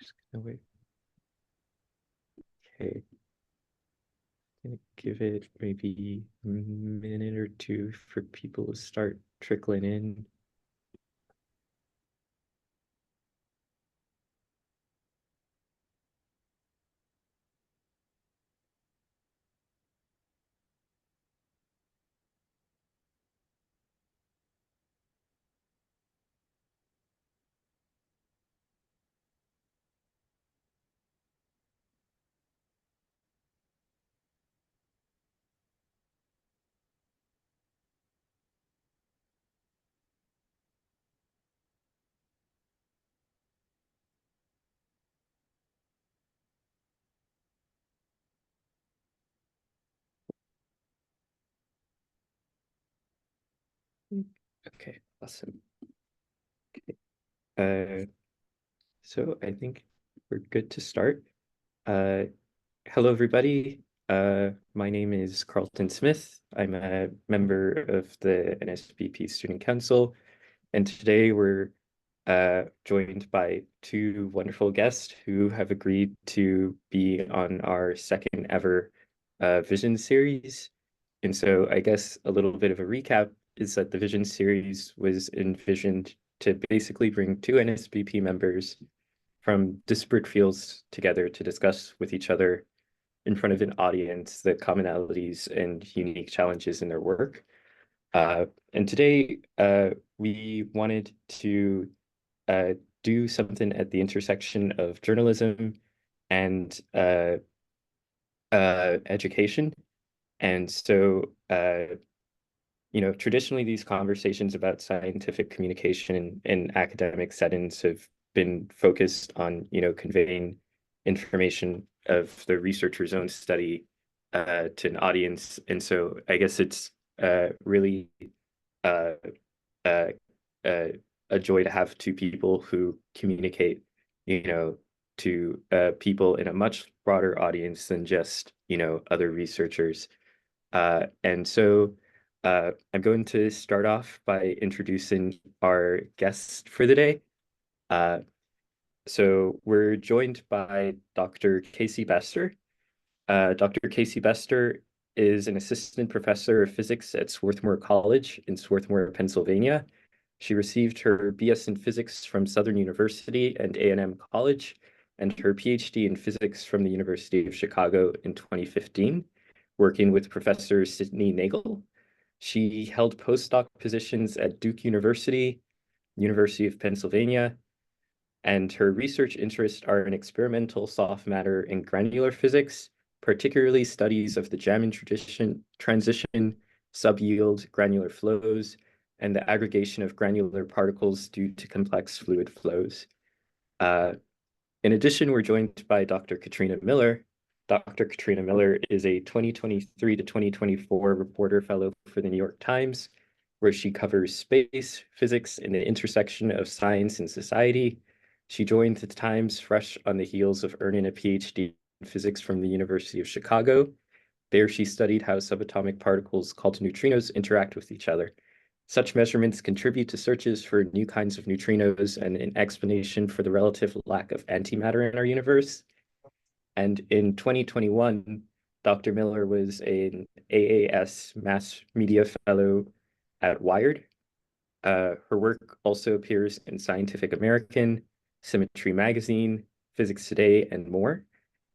Just gonna wait. Okay. Gonna give it maybe a minute or two for people to start trickling in. Okay, awesome. Okay. So I think we're good to start. Uh, Hello, everybody. My name is Carlton Smith. I'm a member of the NSBP Student Council, and today we're joined by two wonderful guests who have agreed to be on our second ever Vision series. And so I guess a little bit of a recap is that the Vision series was envisioned to basically bring two NSBP members from disparate fields together to discuss with each other in front of an audience the commonalities and unique challenges in their work. And today we wanted to uh, do something at the intersection of journalism and education. And so, traditionally these conversations about scientific communication in academic settings have been focused on, conveying information of the researcher's own study to an audience. And so I guess it's really uh, uh, uh, a joy to have two people who communicate, to people in a much broader audience than just, other researchers. And so I'm going to start off by introducing our guests for the day. Uh, so we're joined by Dr. Cacey Bester. Dr. Cacey Bester is an assistant professor of physics at Swarthmore College in Swarthmore, Pennsylvania. She received her BS in physics from Southern University and A&M College, and her PhD in physics from the University of Chicago in 2015, working with Professor Sidney Nagel. She held postdoc positions at Duke University, University of Pennsylvania, and her research interests are in experimental soft matter and granular physics, particularly studies of the Jamin transition, subyield granular flows, and the aggregation of granular particles due to complex fluid flows. Uh, in addition, we're joined by Dr. Katrina Miller. Dr. Katrina Miller is a 2023 to 2024 reporter fellow for the New York Times, where she covers space, physics, and the intersection of science and society. She joined the Times fresh on the heels of earning a PhD in physics from the University of Chicago. There, she studied how subatomic particles called neutrinos interact with each other. Such measurements contribute to searches for new kinds of neutrinos and an explanation for the relative lack of antimatter in our universe. And in 2021, Dr. Miller was an AAS Mass Media Fellow at Wired. Her work also appears in Scientific American, Symmetry Magazine, Physics Today, and more.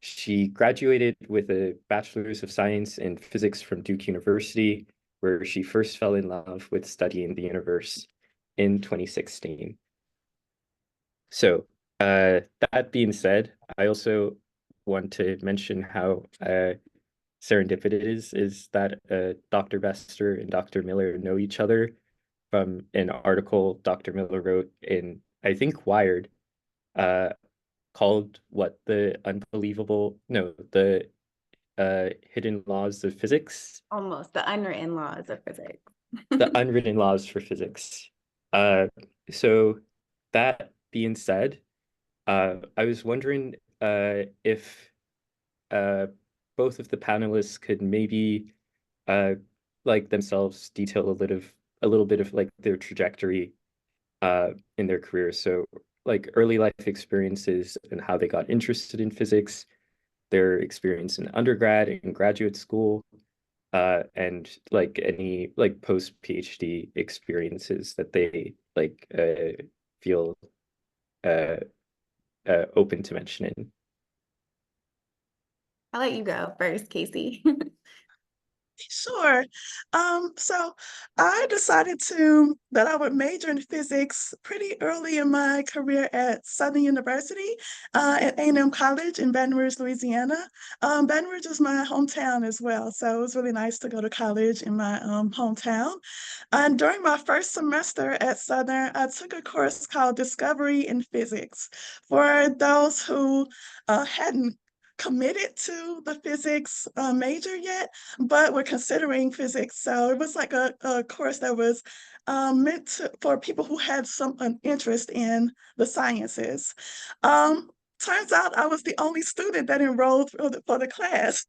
She graduated with a Bachelor's of Science in Physics from Duke University, where she first fell in love with studying the universe in 2016. So, that being said, I also want to mention how serendipitous it is that Dr. Bester and Dr. Miller know each other from an article Dr. Miller wrote in, I think, Wired, uh, called what the unbelievable, no, the hidden laws of physics, Almost the unwritten laws of physics. the unwritten laws for physics. Uh, so that being said, I was wondering if uh, both of the panelists could maybe uh, like themselves detail a little bit of like their trajectory in their careers. So like early life experiences and how they got interested in physics, their experience in undergrad and graduate school, and like any like post PhD experiences that they like feel uh, open to mentioning. I'll let you go first, Casey. Sure. So I decided that I would major in physics pretty early in my career at Southern University, at A&M College in Baton Rouge, Louisiana. Baton Rouge is my hometown as well, so it was really nice to go to college in my hometown. And during my first semester at Southern, I took a course called Discovery in Physics. For those who hadn't committed to the physics major yet, but we're considering physics. So it was like a course that was for people who had an interest in the sciences. Um, Turns out I was the only student that enrolled for the class.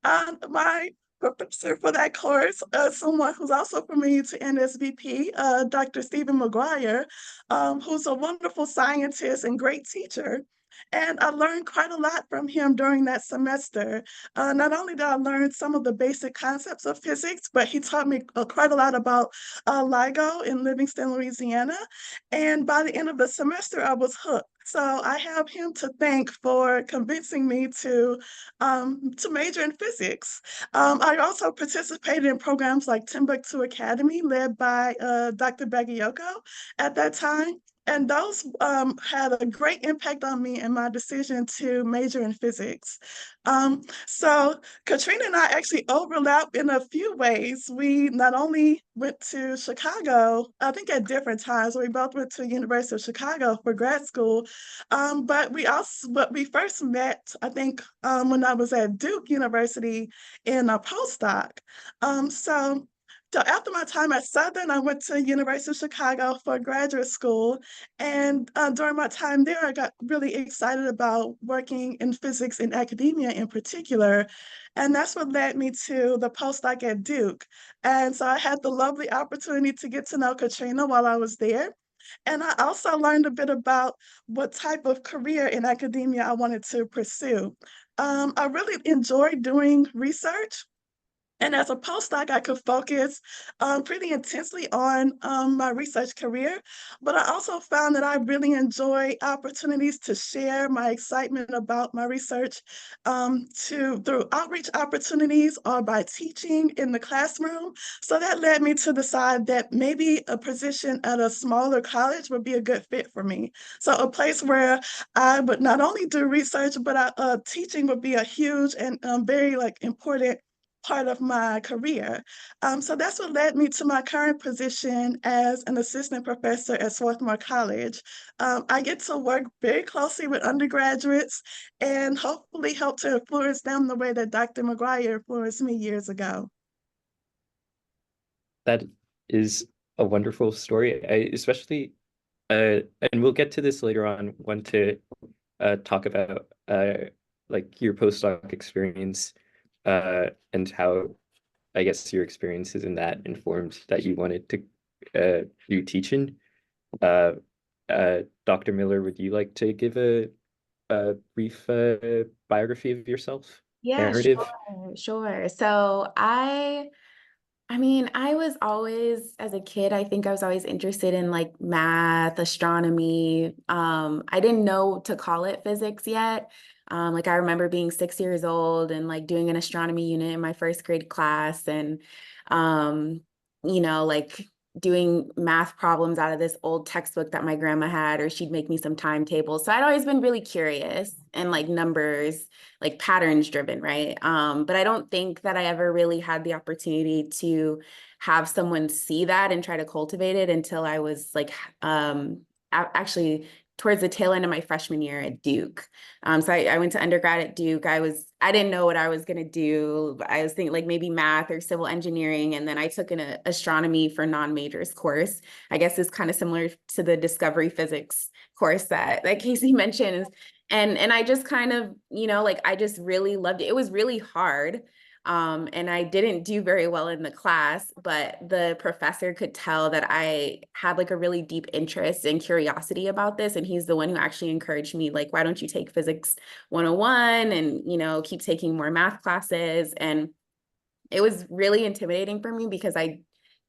My professor for that course, someone who's also familiar to NSBP, Dr. Stephen McGuire, who's a wonderful scientist and great teacher. And I learned quite a lot from him during that semester. Not only did I learn some of the basic concepts of physics, but he taught me quite a lot about LIGO in Livingston, Louisiana. And by the end of the semester, I was hooked. So I have him to thank for convincing me to major in physics. I also participated in programs like Timbuktu Academy, led by Dr. Bagayoko at that time. And those had a great impact on me and my decision to major in physics. So Katrina and I actually overlap in a few ways. We not only went to Chicago, I think at different times. We both went to University of Chicago for grad school, but we first met, I think, when I was at Duke University in a postdoc. Um, so so after my time at Southern, I went to University of Chicago for graduate school. And during my time there, I got really excited about working in physics in academia in particular. And that's what led me to the postdoc at Duke. And so I had the lovely opportunity to get to know Katrina while I was there. And I also learned a bit about what type of career in academia I wanted to pursue. I really enjoyed doing research. And as a postdoc, I could focus pretty intensely on my research career. But I also found that I really enjoy opportunities to share my excitement about my research through outreach opportunities or by teaching in the classroom. So that led me to decide that maybe a position at a smaller college would be a good fit for me. So a place where I would not only do research, but teaching would be a huge and very important part of my career. So that's what led me to my current position as an assistant professor at Swarthmore College. I get to work very closely with undergraduates and hopefully help to influence them the way that Dr. McGuire influenced me years ago. That is a wonderful story. I especially and we'll get to this later on, want to talk about like your postdoc experience and how I guess your experiences in that informed that you wanted to do teaching. Uh, Dr. Miller, would you like to give a brief biography of yourself? Yeah, Narrative? sure. So I mean, I was always, as a kid, I think I was always interested in like math, astronomy. I didn't know to call it physics yet. Like I remember being 6 years old and like doing an astronomy unit in my first grade class and, um, like doing math problems out of this old textbook that my grandma had, or she'd make me some timetables. So I'd always been really curious and like numbers, like patterns driven, right? But I don't think that I ever really had the opportunity to have someone see that and try to cultivate it until I was like actually towards the tail end of my freshman year at Duke. So I went to undergrad at Duke. I didn't know what I was gonna do. I was thinking like maybe math or civil engineering, and then I took an astronomy for non-majors course. I guess it's kind of similar to the discovery physics course that Casey mentioned. And I just kind of, like I just really loved it. It was really hard. And I didn't do very well in the class, but the professor could tell that I had like a really deep interest and curiosity about this. And he's the one who actually encouraged me, like, why don't you take Physics 101 and, you know, keep taking more math classes? And it was really intimidating for me because I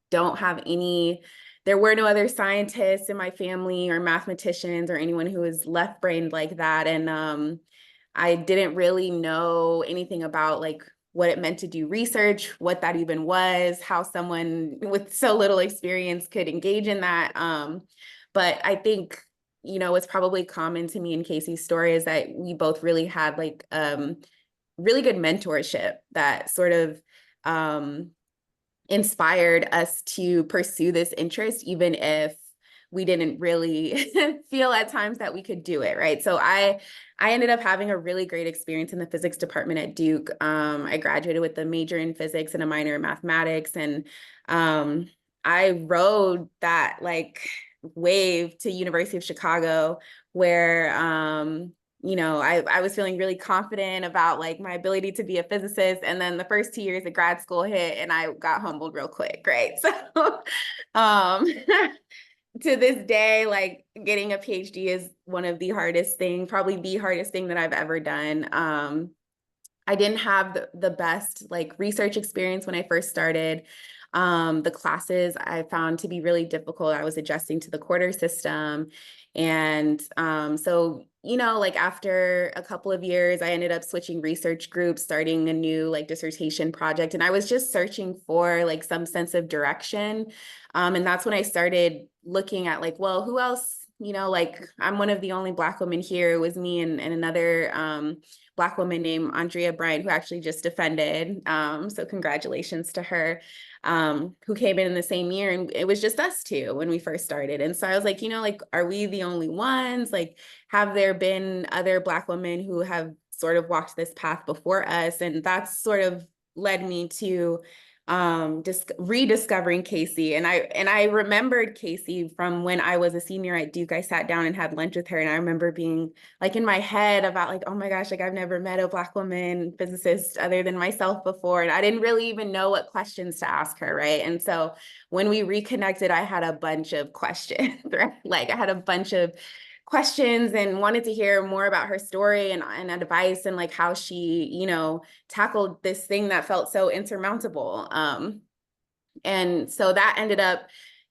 don't have any, there were no other scientists in my family or mathematicians or anyone who was left-brained like that. And I didn't really know anything about like what it meant to do research, what that even was, how someone with so little experience could engage in that. But I think, you know, what's probably common to me and Cacey's story is that we both really had like really good mentorship that sort of inspired us to pursue this interest, even if we didn't really feel at times that we could do it, right? So I ended up having a really great experience in the physics department at Duke. I graduated with a major in physics and a minor in mathematics, and I rode that like wave to University of Chicago, where you know, I was feeling really confident about like my ability to be a physicist. And then the first 2 years of grad school hit and I got humbled real quick, right? So to this day, like getting a PhD is one of the hardest things, probably the hardest thing that I've ever done. I didn't have the best like research experience when I first started. The classes I found to be really difficult. I was adjusting to the quarter system. And so, you know, like after a couple of years, I ended up switching research groups, starting a new like dissertation project. And I was just searching for like some sense of direction. And that's when I started looking at like, well, who else? You know, like I'm one of the only Black women here. It was me and another Black woman named Andrea Bryant, who actually just defended. So congratulations to her, who came in the same year. And it was just us two when we first started. And so I was like, you know, like, are we the only ones? Like, have there been other Black women who have sort of walked this path before us? And that's sort of led me to just rediscovering Cacey. And I remembered Cacey from when I was a senior at Duke. I sat down and had lunch with her, and I remember being like in my head about like, oh my gosh, like I've never met a Black woman physicist other than myself before, and I didn't really even know what questions to ask her, right? And so when we reconnected, I had a bunch of questions, right? Like I had a bunch of questions and wanted to hear more about her story and advice and like how she, you know, tackled this thing that felt so insurmountable. And so that ended up,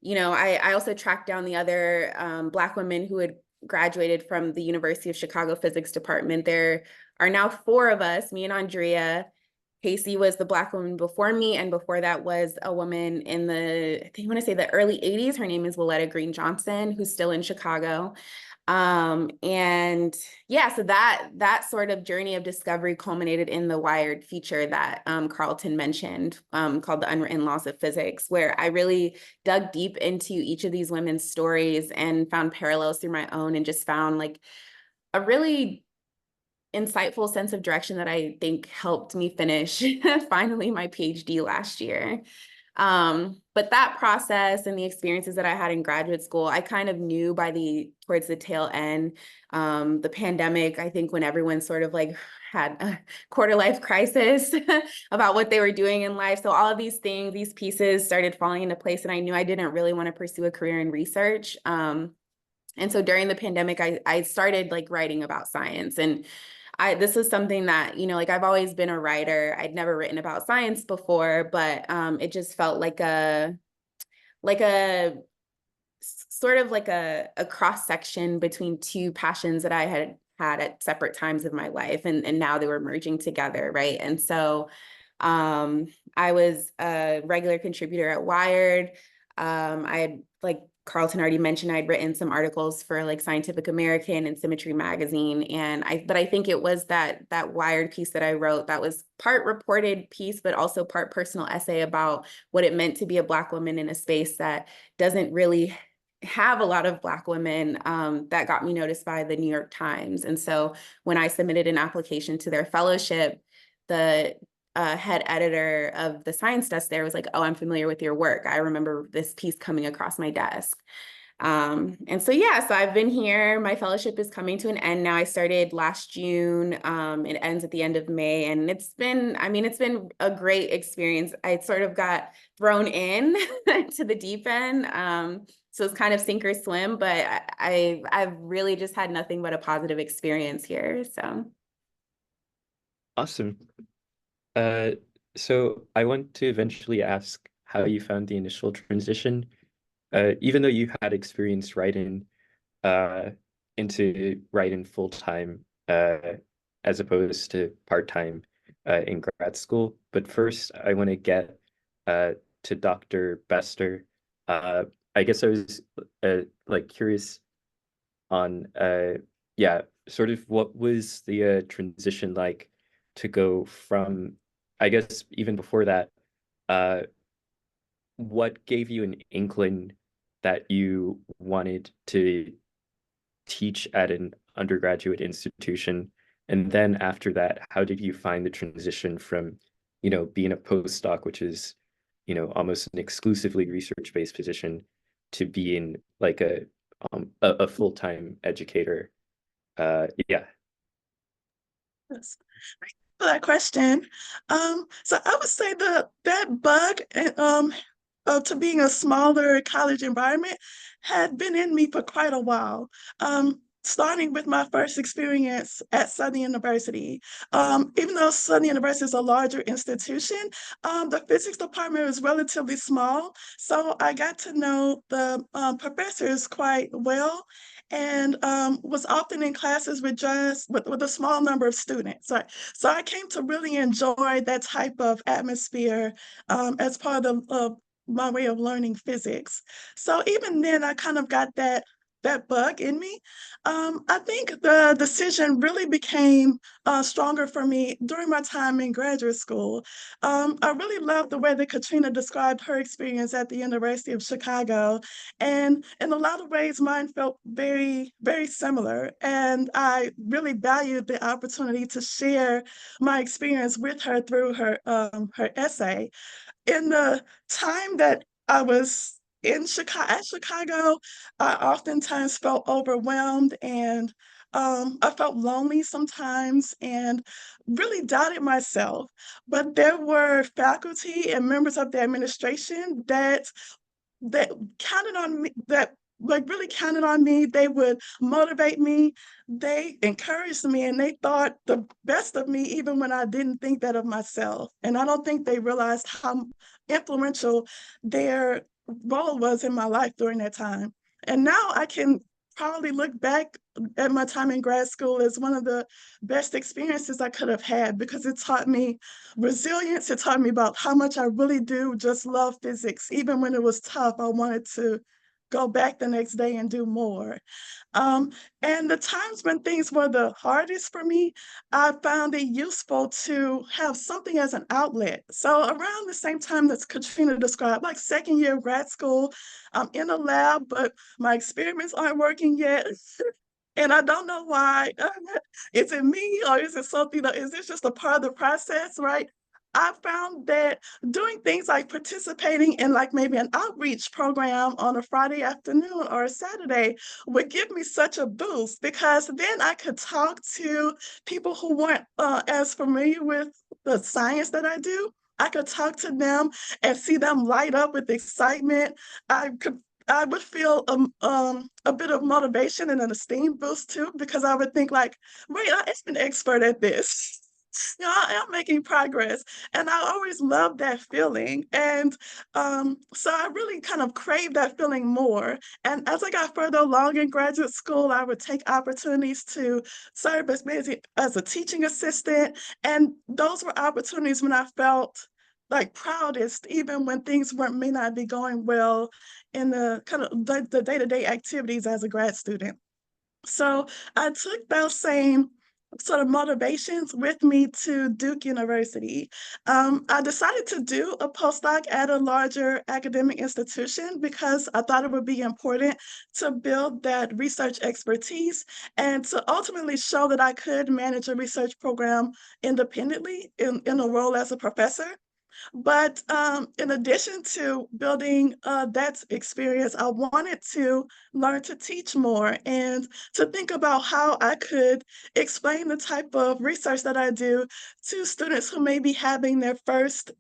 you know, I also tracked down the other Black women who had graduated from the University of Chicago physics department. There are now 4 of us, me and Andrea. Cacey was the Black woman before me, and before that was a woman in the, I think I want to say the early 80s. Her name is Willetta Green Johnson, who's still in Chicago. And yeah, so that sort of journey of discovery culminated in the Wired feature that Carlton mentioned, called The Unwritten Laws of Physics, where I really dug deep into each of these women's stories and found parallels through my own, and just found like a really insightful sense of direction that I think helped me finish finally my PhD last year. But that process and the experiences that I had in graduate school, I kind of knew towards the tail end, the pandemic, I think when everyone sort of like had a quarter life crisis about what they were doing in life. So all of these things, these pieces started falling into place, and I knew I didn't really want to pursue a career in research. And so during the pandemic, I started like writing about science, and this was something that, you know, like I've always been a writer. I'd never written about science before, but it just felt like a sort of like a cross section between 2 passions that I had at separate times of my life, and now they were merging together, right? And so I was a regular contributor at Wired. I had, like Carlton already mentioned, I'd written some articles for like Scientific American and Symmetry magazine. But I think it was that Wired piece that I wrote that was part reported piece, but also part personal essay about what it meant to be a Black woman in a space that doesn't really have a lot of Black women, that got me noticed by the New York Times. And so when I submitted an application to their fellowship, the head editor of the science desk there was like, oh, I'm familiar with your work. I remember this piece coming across my desk. And so, yeah, so I've been here. My fellowship is coming to an end now. I started last June. It ends at the end of May. And it's been, I mean, it's been a great experience. I sort of got thrown in to the deep end. So it's kind of sink or swim, but I've really just had nothing but a positive experience here. So Awesome. Uh, so I want to eventually ask how you found the initial transition. Even though you had experience writing uh, into writing full-time as opposed to part-time in grad school. But first, I want to get to Dr. Bester. Uh, I guess I was like curious on yeah, sort of what was the transition like to go from, I guess even before that, uh, what gave you an inkling that you wanted to teach at an undergraduate institution? And then after that, how did you find the transition from, being a postdoc, which is, almost an exclusively research-based position, to being like a full-time educator? Yeah. Yes. Thank you for that question. So I would say that bug to being a smaller college environment had been in me for quite a while. Starting with my first experience at Southern University. Even though Southern University is a larger institution, the physics department was relatively small. So I got to know the professors quite well and was often in classes with with a small number of students. So I came to really enjoy that type of atmosphere as part of my way of learning physics. So even then, I kind of got that bug in me. I think the decision really became stronger for me during my time in graduate school. I really loved the way that Katrina described her experience at the University of Chicago. And in a lot of ways, mine felt very, very similar. And I really valued the opportunity to share my experience with her through her essay. In the time that I was at Chicago, I oftentimes felt overwhelmed and I felt lonely sometimes and really doubted myself. But there were faculty and members of the administration that counted on me, that like really counted on me. They would motivate me, they encouraged me, and they thought the best of me even when I didn't think that of myself. And I don't think they realized how influential their role was in my life during that time. And now I can probably look back at my time in grad school as one of the best experiences I could have had because it taught me resilience. It taught me about how much I really do just love physics. Even when it was tough, I wanted to go back the next day and do more. Um, and the times when things were the hardest for me, I found it useful to have something as an outlet. So around the same time that Katrina described, like second year of grad school, I'm in a lab, but my experiments aren't working yet. And I don't know why. Is it me or is it something that is this just a part of the process, right? I found that doing things like participating in like maybe an outreach program on a Friday afternoon or a Saturday would give me such a boost because then I could talk to people who weren't as familiar with the science that I do. I could talk to them and see them light up with excitement. I could I would feel a bit of motivation and an esteem boost too, because I would think like, wait, I'm an expert at this. I am making progress. And I always loved that feeling. And so I really kind of craved that feeling more. And as I got further along in graduate school, I would take opportunities to serve as a teaching assistant. And those were opportunities when I felt like proudest, even when things weren't may not be going well in the kind of the day-to-day activities as a grad student. So I took those same sort of motivations with me to Duke University. I decided to do a postdoc at a larger academic institution because I thought it would be important to build that research expertise and to ultimately show that I could manage a research program independently in a role as a professor. But in addition to building that experience, I wanted to learn to teach more and to think about how I could explain the type of research that I do to students who may be having their first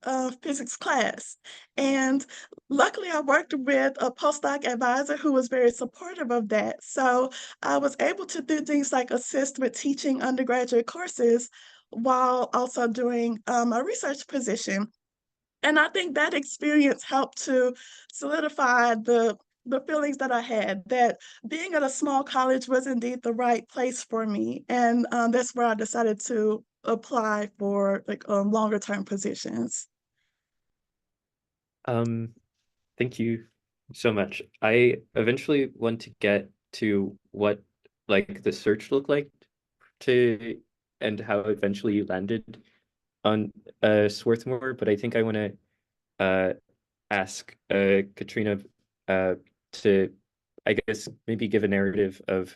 physics class. And luckily, I worked with a postdoc advisor who was very supportive of that. So I was able to do things like assist with teaching undergraduate courses while also doing a research position. And I think that experience helped to solidify the feelings that I had that being at a small college was indeed the right place for me. And that's where I decided to apply for like longer term positions. Um, Thank you so much. I eventually want to get to what like the search looked like to and how eventually you landed on Swarthmore, but I think I want to uh ask Katrina uh to I guess maybe give a narrative of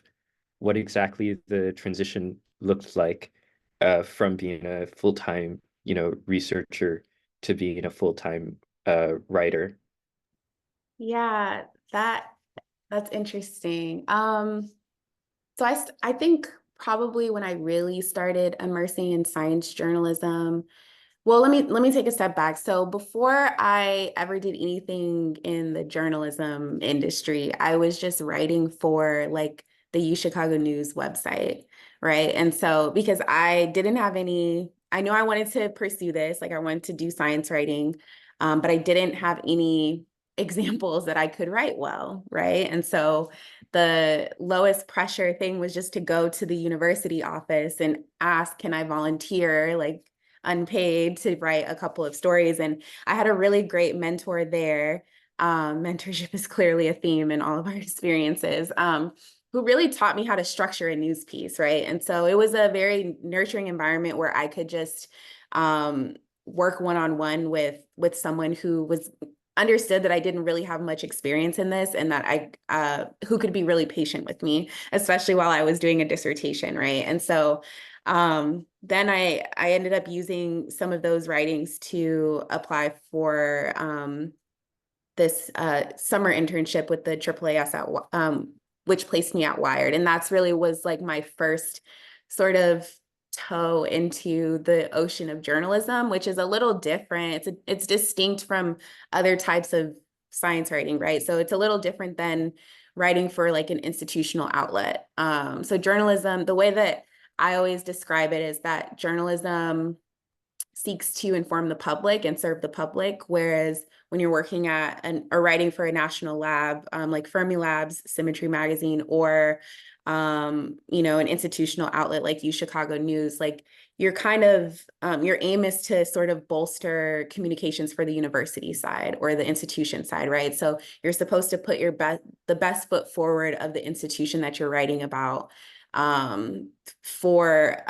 what exactly the transition looked like from being a full-time, researcher to being a full-time writer. Yeah, that's interesting. So I think probably when I really started immersing in science journalism, well, let me take a step back. So before I ever did anything in the journalism industry, I was just writing for like the U Chicago News website, right? And so because I didn't have any, I knew I wanted to pursue this, like I wanted to do science writing, but I didn't have any examples that I could write well, right? And so the lowest pressure thing was just to go to the university office and ask, can I volunteer, like unpaid, to write a couple of stories? And I had a really great mentor there. Mentorship is clearly a theme in all of our experiences. Who really taught me how to structure a news piece, right? And so it was a very nurturing environment where I could just work one-on-one with someone who was understood that I didn't really have much experience in this, and that I who could be really patient with me, especially while I was doing a dissertation, right? And so then I ended up using some of those writings to apply for this summer internship with the AAAS at which placed me at Wired, and that's really was like my first sort of toe into the ocean of journalism, which is a little different. It's distinct from other types of science writing, right? So it's a little different than writing for like an institutional outlet. So journalism, the way that I always describe it is that journalism seeks to inform the public and serve the public, whereas when you're working at or writing for a national lab, like Fermilab's Symmetry Magazine, or an institutional outlet like U Chicago News, like you're kind of your aim is to sort of bolster communications for the university side or the institution side, right? So you're supposed to put the best foot forward of the institution that you're writing about, for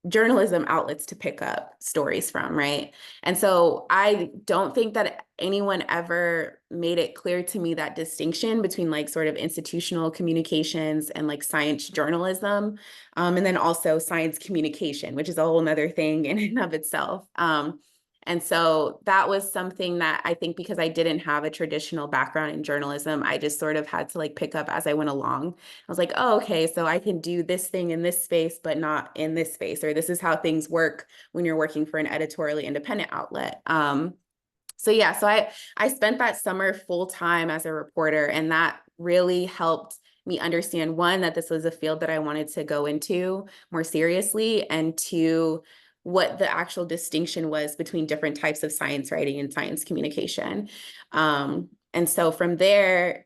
journalism outlets to pick up stories from, right? And so I don't think that anyone ever made it clear to me that distinction between like sort of institutional communications and like science journalism, and then also science communication, which is a whole nother thing in and of itself. And so that was something that I think, because I didn't have a traditional background in journalism, I just sort of had to like pick up as I went along. I was like, oh, okay, so I can do this thing in this space, but not in this space, or this is how things work when you're working for an editorially independent outlet. So yeah, so I spent that summer full time as a reporter, and that really helped me understand, one, that this was a field that I wanted to go into more seriously, and two, what the actual distinction was between different types of science writing and science communication. And so from there,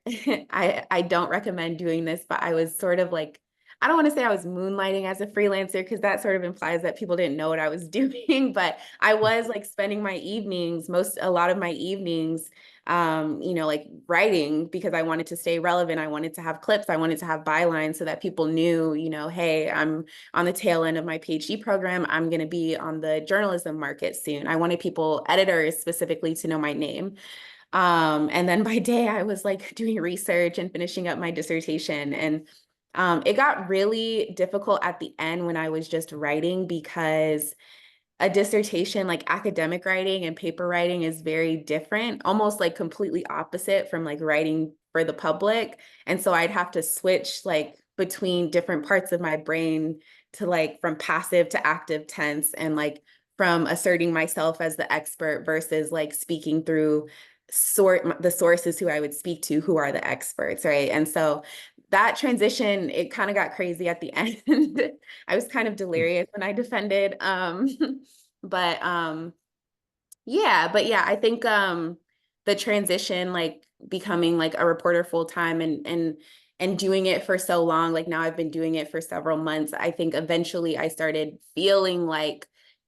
I don't recommend doing this, but I was sort of like, I don't want to say I was moonlighting as a freelancer, because that sort of implies that people didn't know what I was doing, but I was like spending my evenings, a lot of my evenings, like writing, because I wanted to stay relevant. I wanted to have clips. I wanted to have bylines so that people knew, hey, I'm on the tail end of my PhD program. I'm going to be on the journalism market soon. I wanted editors specifically, to know my name. And then by day, I was like doing research and finishing up my dissertation. And it got really difficult at the end when I was just writing, because a dissertation, like academic writing and paper writing is very different, almost like completely opposite from like writing for the public. And so I'd have to switch like between different parts of my brain to like from passive to active tense, and like from asserting myself as the expert versus like speaking through the sources who I would speak to, who are the experts, right? And so that transition, it kind of got crazy at the end. I was kind of delirious when I defended. But yeah, I think the transition, like becoming like a reporter full time and doing it for so long, like now I've been doing it for several months. I think eventually I started feeling like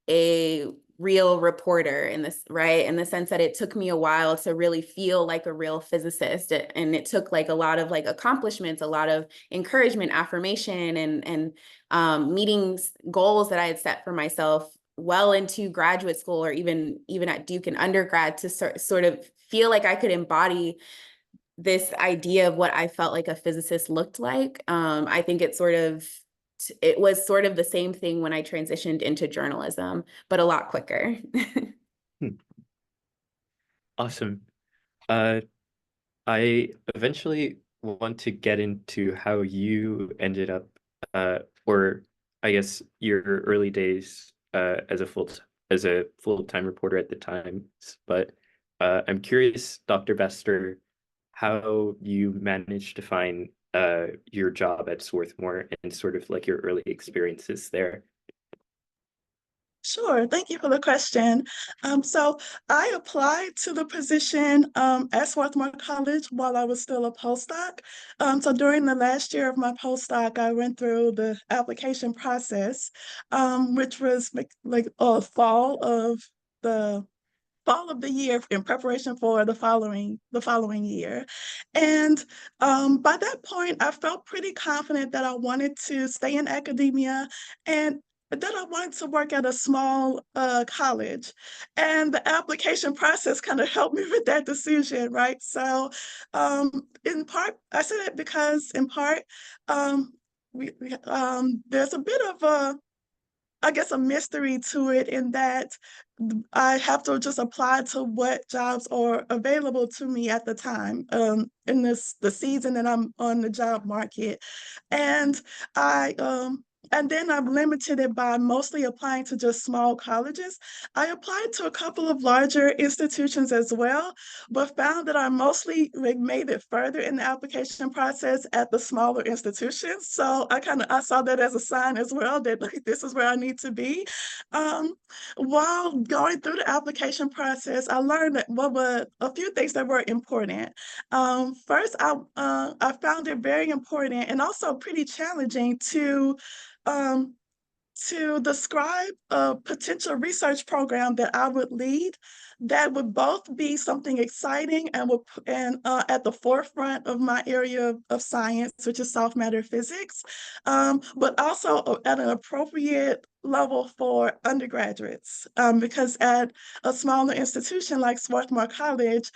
a real reporter in this, right? In the sense that it took me a while to really feel like a real physicist. And it took like a lot of like accomplishments, a lot of encouragement, affirmation, and meeting goals that I had set for myself well into graduate school, or even at Duke and undergrad, to sort of feel like I could embody this idea of what I felt like a physicist looked like. I think it was sort of the same thing when I transitioned into journalism, but a lot quicker. Awesome. Uh, I eventually want to get into how you ended up, or I guess your early days as a full-time reporter at the time. But I'm curious, Dr. Bester, how you managed to find your job at Swarthmore and sort of like your early experiences there. Sure, thank you for the question. So I applied to the position at Swarthmore College while I was still a postdoc. So during the last year of my postdoc, I went through the application process, which was like the fall of the year in preparation for the following year. And by that point, I felt pretty confident that I wanted to stay in academia and that I wanted to work at a small college. And the application process kind of helped me with that decision, right? So in part, I say that because in part, there's a bit of I guess a mystery to it, in that I have to just apply to what jobs are available to me at the time, in the season that I'm on the job market. And I and then I've limited it by mostly applying to just small colleges. I applied to a couple of larger institutions as well, but found that I mostly like made it further in the application process at the smaller institutions. So I saw that as a sign as well, that like this is where I need to be. Um, while going through the application process, I learned that what were a few things that were important. First, I found it very important and also pretty challenging um, to describe a potential research program that I would lead that would both be something exciting and at the forefront of my area of science, which is soft matter physics, but also at an appropriate level for undergraduates, because at a smaller institution like Swarthmore College,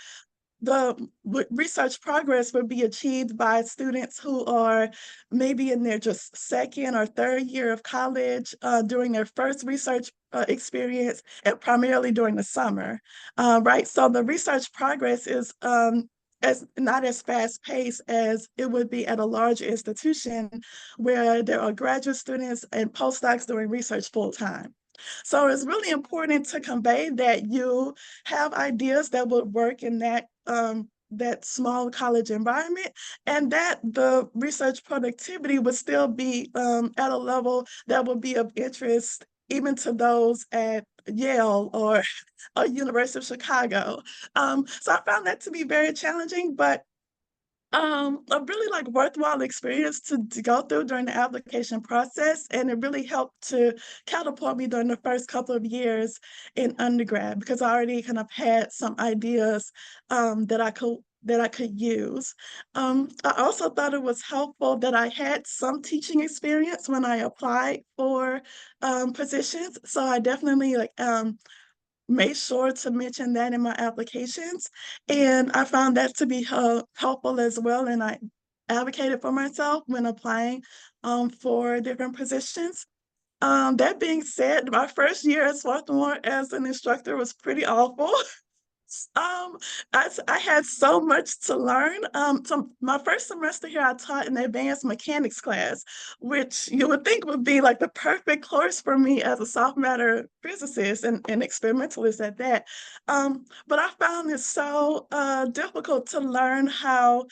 the research progress would be achieved by students who are maybe in their just second or third year of college, during their first research experience, and primarily during the summer, right? So the research progress is as not as fast paced as it would be at a large institution where there are graduate students and postdocs doing research full time. So it's really important to convey that you have ideas that would work in that small college environment, and that the research productivity would still be at a level that would be of interest even to those at Yale or University of Chicago. So I found that to be very challenging, but a really like worthwhile experience to go through during the application process. And it really helped to catapult me during the first couple of years in undergrad, because I already kind of had some ideas that I could use. I also thought it was helpful that I had some teaching experience when I applied for positions. So I definitely made sure to mention that in my applications. And I found that to be helpful as well. And I advocated for myself when applying for different positions. That being said, my first year as sophomore as an instructor was pretty awful. Um, I had so much to learn. So my first semester here, I taught an advanced mechanics class, which you would think would be like the perfect course for me as a soft matter physicist and experimentalist at that. But I found it so difficult to learn how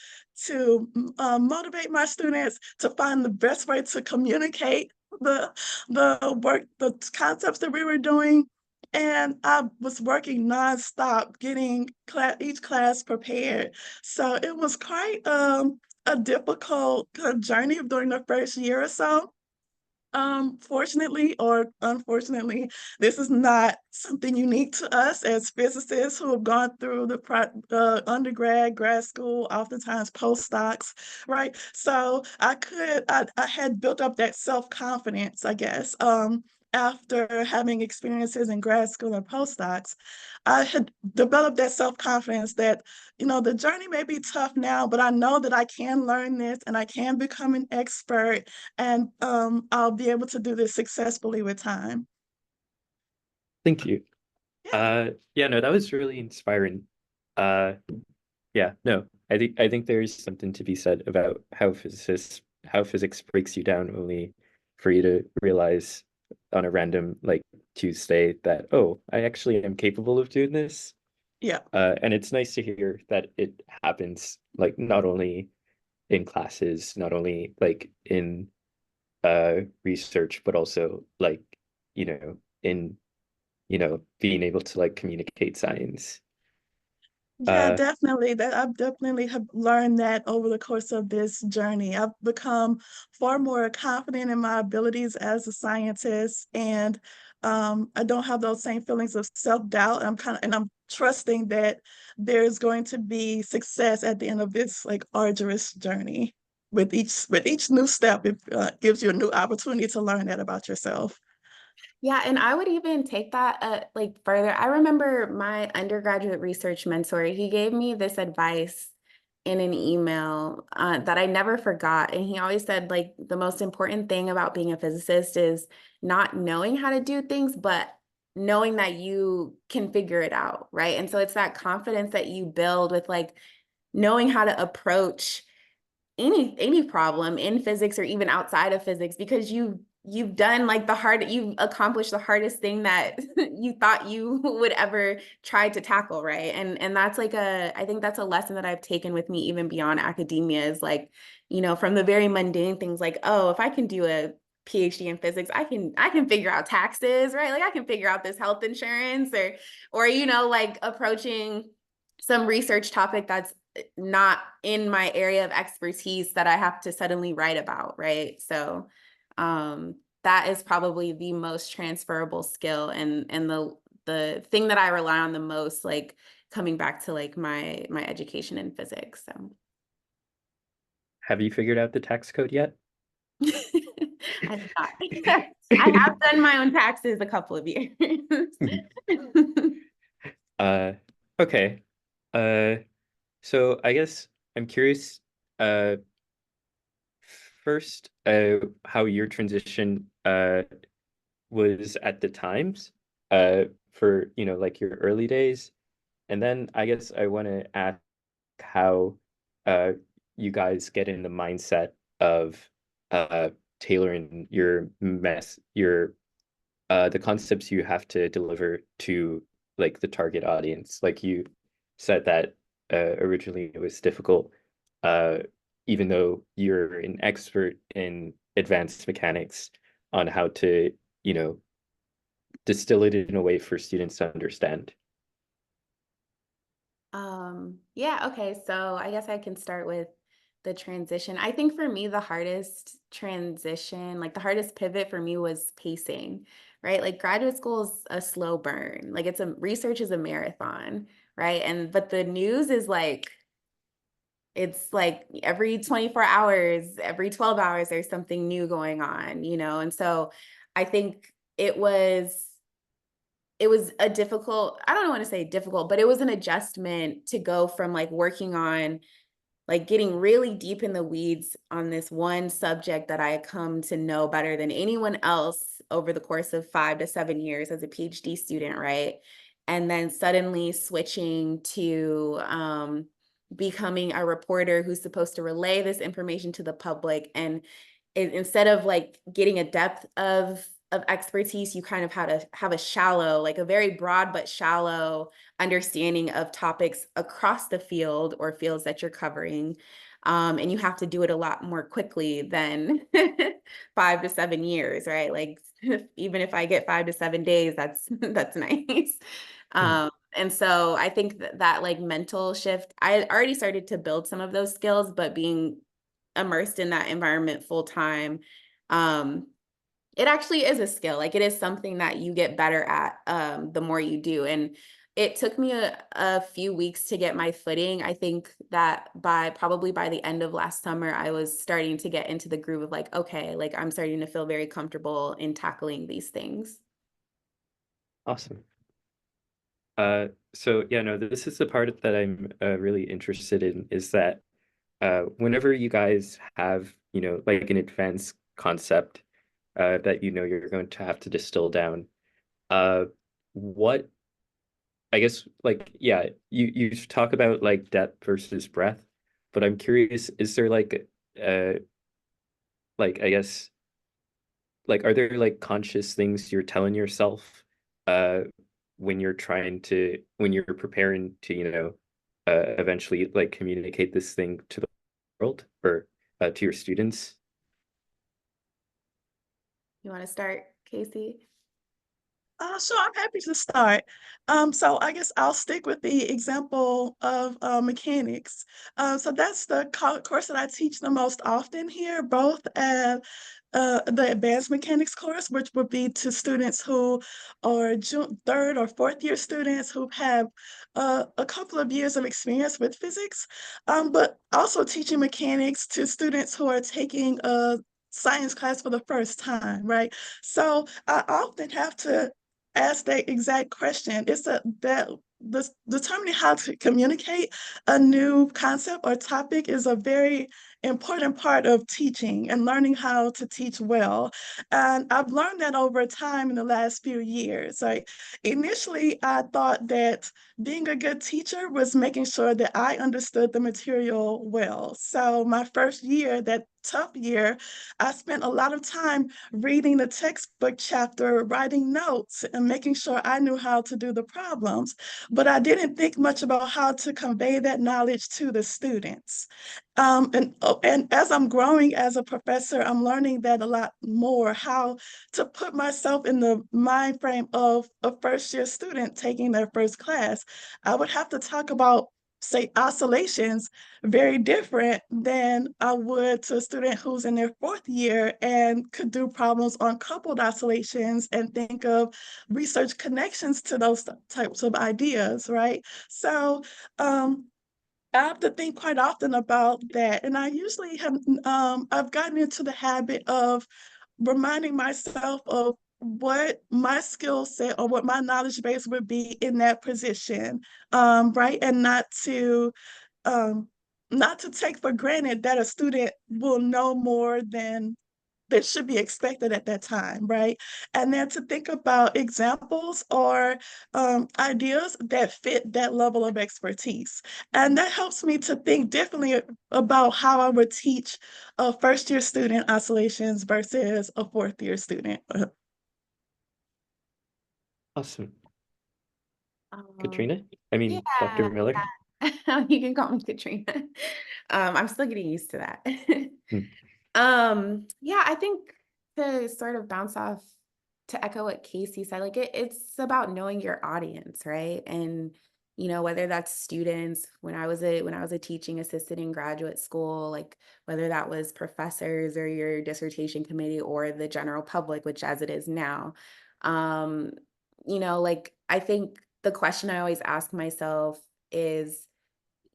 to motivate my students to find the best way to communicate the the concepts that we were doing, and I was working nonstop getting each class prepared. So it was quite a difficult journey during the first year or so. Fortunately or unfortunately, this is not something unique to us as physicists who have gone through the undergrad, grad school, oftentimes postdocs, right? So I had built up that self-confidence, I guess, after having experiences in grad school and postdocs. I had developed that self-confidence that, the journey may be tough now, but I know that I can learn this and I can become an expert, and I'll be able to do this successfully with time. Thank you. Yeah, Yeah, no, that was really inspiring. Uh, yeah, no, I think there's something to be said about how physics breaks you down only for you to realize on a random like Tuesday that, oh, I actually am capable of doing this. yeah, And it's nice to hear that it happens like not only in classes, not only like in research, but also like, in, being able to like communicate science. yeah, Uh, definitely. That I've definitely have learned that over the course of this journey. I've become far more confident in my abilities as a scientist, and I don't have those same feelings of self-doubt. I'm trusting that there's going to be success at the end of this like arduous journey. With each new step, it gives you a new opportunity to learn that about yourself. Yeah, and I would even take that like further. I remember my undergraduate research mentor, he gave me this advice in an email that I never forgot. And he always said, like, the most important thing about being a physicist is not knowing how to do things, but knowing that you can figure it out, right? And so it's that confidence that you build with like knowing how to approach any problem in physics or even outside of physics, because you've done like you've accomplished the hardest thing that you thought you would ever try to tackle, right? And that's like I think that's a lesson that I've taken with me even beyond academia, is like, from the very mundane things like, oh, if I can do a PhD in physics, I can figure out taxes, right? Like I can figure out this health insurance, or like approaching some research topic that's not in my area of expertise that I have to suddenly write about, right? So that is probably the most transferable skill, and the thing that I rely on the most, like coming back to like my education in physics. So have you figured out the tax code yet? I have not. I have done my own taxes a couple of years. Uh, okay. Uh, so I guess I'm curious, uh, first, how your transition was at the times, for, like your early days. And then I guess I want to ask how uh you guys get in the mindset of uh tailoring your the concepts you have to deliver to like the target audience. Like you said that originally it was difficult, uh, even though you're an expert in advanced mechanics, on how to, you know, distill it in a way for students to understand. Yeah, okay. So I guess I can start with the transition. I think for me, the hardest transition, like the hardest pivot for me was pacing, right? Like graduate school is a slow burn. Like research is a marathon, right? But the news is like, it's like every 24 hours, every 12 hours, there's something new going on, And so I think it was a difficult, I don't want to say difficult, but it was an adjustment to go from like working on like getting really deep in the weeds on this one subject that I had come to know better than anyone else over the course of 5 to 7 years as a PhD student, right? And then suddenly switching to becoming a reporter who's supposed to relay this information to the public. And instead of like getting a depth of expertise, you kind of have a shallow, like a very broad but shallow understanding of topics across the field or fields that you're covering. And you have to do it a lot more quickly than 5 to 7 years, right? Like even if I get 5 to 7 days, that's nice. And so I think that like mental shift, I already started to build some of those skills, but being immersed in that environment full time, it actually is a skill. Like it is something that you get better at the more you do. And it took me a few weeks to get my footing. I think that probably by the end of last summer, I was starting to get into the groove of like, okay, like I'm starting to feel very comfortable in tackling these things. Awesome. So yeah, no, this is the part that I'm really interested in, is that whenever you guys have, like an advanced concept that you're going to have to distill down, uh, what, I guess, like, yeah, you talk about like depth versus breadth, but I'm curious, is there uh I guess, like, are there like conscious things you're telling yourself uh when you're preparing to, eventually like communicate this thing to the world, or to your students? You want to start, Cacey? Sure, I'm happy to start. So I guess I'll stick with the example of mechanics. So that's the course that I teach the most often here, both at the advanced mechanics course, which would be to students who are third or fourth year students who have a couple of years of experience with physics, but also teaching mechanics to students who are taking a science class for the first time, right? So I often have to ask that exact question. It's determining how to communicate a new concept or topic is a very important part of teaching and learning how to teach well. And I've learned that over time in the last few years. Like initially, I thought that being a good teacher was making sure that I understood the material well. So my first year, that tough year, I spent a lot of time reading the textbook chapter, writing notes, and making sure I knew how to do the problems. But I didn't think much about how to convey that knowledge to the students. And as I'm growing as a professor, I'm learning that a lot more, how to put myself in the mind frame of a first year student taking their first class. I would have to talk about, say, oscillations very different than I would to a student who's in their fourth year and could do problems on coupled oscillations and think of research connections to those types of ideas, right? So I have to think quite often about that. And I usually I've gotten into the habit of reminding myself of what my skill set or what my knowledge base would be in that position, right? And um, not to take for granted that a student will know more than that should be expected at that time, right? And then to think about examples or ideas that fit that level of expertise. And that helps me to think differently about how I would teach a first year student oscillations versus a fourth year student. Awesome. Um, Katrina? I mean, Dr. yeah, Miller? you can call me Katrina. I'm still getting used to that. Hmm. Yeah, I think to sort of bounce off to echo what Cacey said, like it's about knowing your audience, right? And whether that's students, when I was a teaching assistant in graduate school, like whether that was professors or your dissertation committee or the general public, which as it is now. Um, like I think the question I always ask myself is,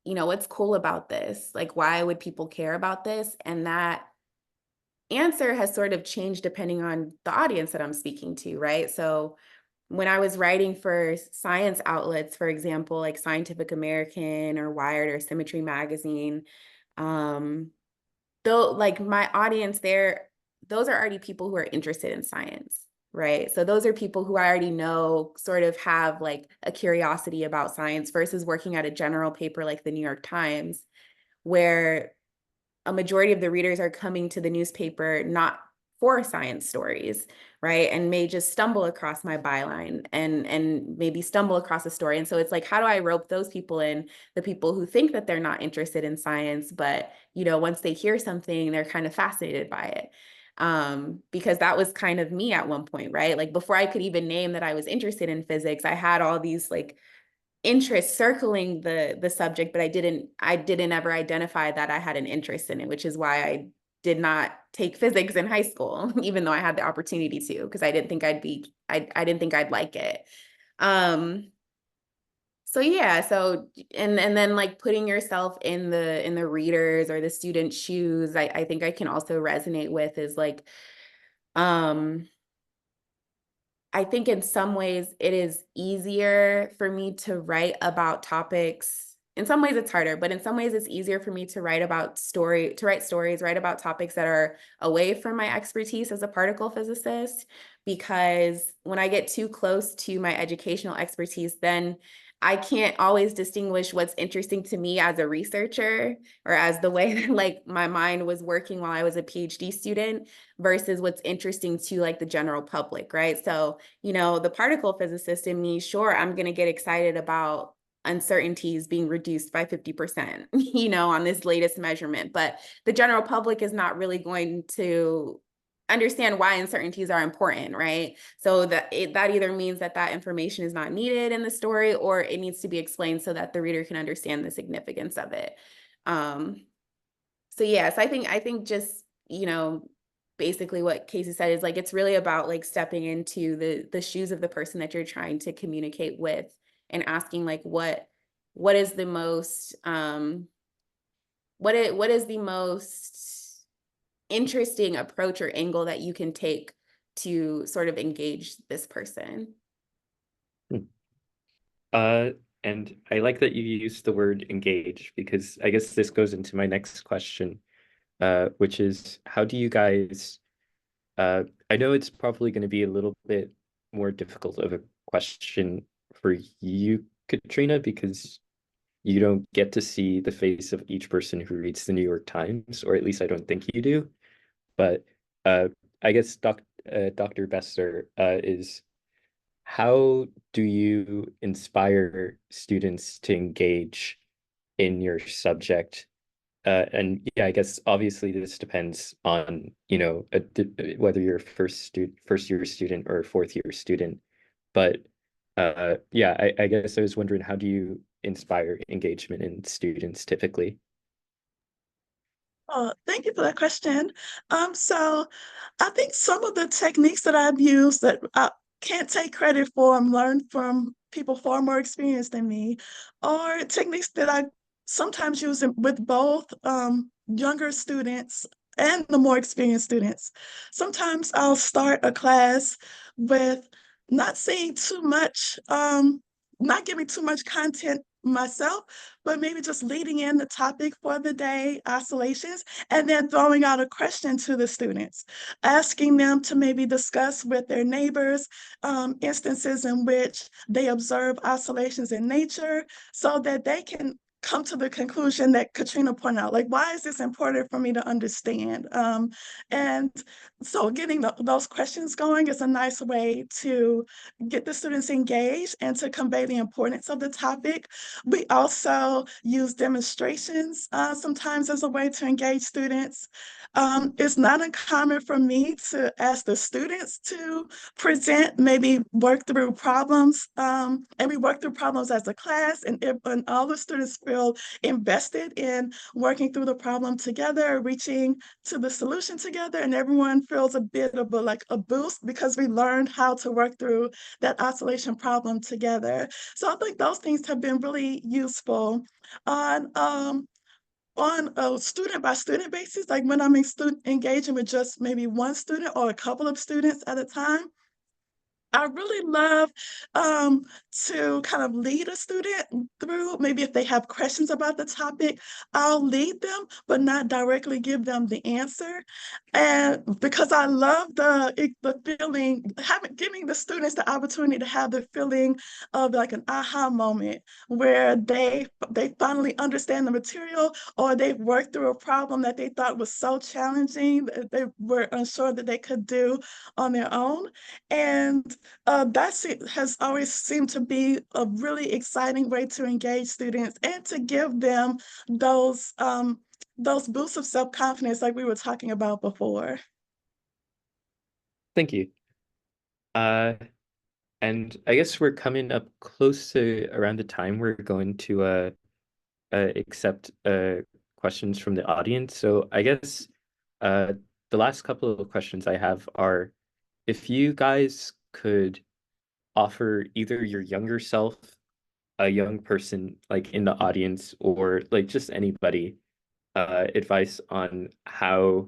what's cool about this? Like, why would people care about this? And that answer has sort of changed depending on the audience that I'm speaking to, right? So when I was writing for science outlets, for example, like Scientific American or Wired or Symmetry Magazine, um, though like my audience there, those are already people who are interested in science. right? So those are people who I already know sort of have like a curiosity about science versus working at a general paper like the New York Times, where a majority of the readers are coming to the newspaper not for science stories, right? And may just stumble across my byline and maybe stumble across a story. And so it's like, how do I rope those people in, the people who think that they're not interested in science, but once they hear something, they're kind of fascinated by it. Because that was kind of me at one point, right? Like before I could even name that I was interested in physics, I had all these like interest circling the subject, but I didn't ever identify that I had an interest in it, which is why I did not take physics in high school, even though I had the opportunity to, because I didn't think I didn't think I'd like it. So yeah, so and then like putting yourself in the readers or the student's shoes, I think I can also resonate with is like, I think in some ways it is easier for me to write about topics. In some ways it's harder, but in some ways it's easier for me to write stories, write about topics that are away from my expertise as a particle physicist, because when I get too close to my educational expertise, then I can't always distinguish what's interesting to me as a researcher or as the way that like my mind was working while I was a PhD student versus what's interesting to like the general public, right? So, the particle physicist in me, sure, I'm going to get excited about uncertainties being reduced by 50%, on this latest measurement, but the general public is not really going to understand why uncertainties are important, right? So that either means that information is not needed in the story, or it needs to be explained so that the reader can understand the significance of it. So yes, I think just, basically what Cacey said is like, it's really about like stepping into the shoes of the person that you're trying to communicate with and asking like, what is the most, what is the most interesting approach or angle that you can take to sort of engage this person. And I like that you used the word engage, because I guess this goes into my next question, which is how do you guys, I know it's probably going to be a little bit more difficult of a question for you, Katrina, because you don't get to see the face of each person who reads the New York Times, or at least I don't think you do. But I guess Dr. Bester, is how do you inspire students to engage in your subject? And yeah, I guess obviously this depends on, whether you're a first year student or a fourth year student. But yeah, I guess I was wondering, how do you inspire engagement in students typically? Oh, thank you for that question. So I think some of the techniques that I've used that I can't take credit for, I'm learned from people far more experienced than me, are techniques that I sometimes use with both younger students and the more experienced students. Sometimes I'll start a class with not saying too much, not giving too much content myself, but maybe just leading in the topic for the day, oscillations, and then throwing out a question to the students, asking them to maybe discuss with their neighbors instances in which they observe oscillations in nature so that they can come to the conclusion that Katrina pointed out, like, why is this important for me to understand? And so getting those questions going is a nice way to get the students engaged and to convey the importance of the topic. We also use demonstrations sometimes as a way to engage students. It's not uncommon for me to ask the students to present, maybe work through problems, and we work through problems as a class, and all the students feel invested in working through the problem together, reaching to the solution together, and everyone feels a bit of a boost because we learned how to work through that oscillation problem together. So I think those things have been really useful on a student by student basis, like when I'm engaging with just maybe one student or a couple of students at a time. I really love to kind of lead a student through, maybe if they have questions about the topic, I'll lead them, but not directly give them the answer. And because I love the feeling, giving the students the opportunity to have the feeling of like an aha moment where they finally understand the material, or they've worked through a problem that they thought was so challenging that they were unsure that they could do on their own. And has always seemed to be a really exciting way to engage students and to give them those boosts of self-confidence like we were talking about before. Thank you. And I guess we're coming up close to around the time we're going to accept questions from the audience. So I guess the last couple of questions I have are, if you guys could offer either your younger self, a young person like in the audience, or like just anybody, advice on how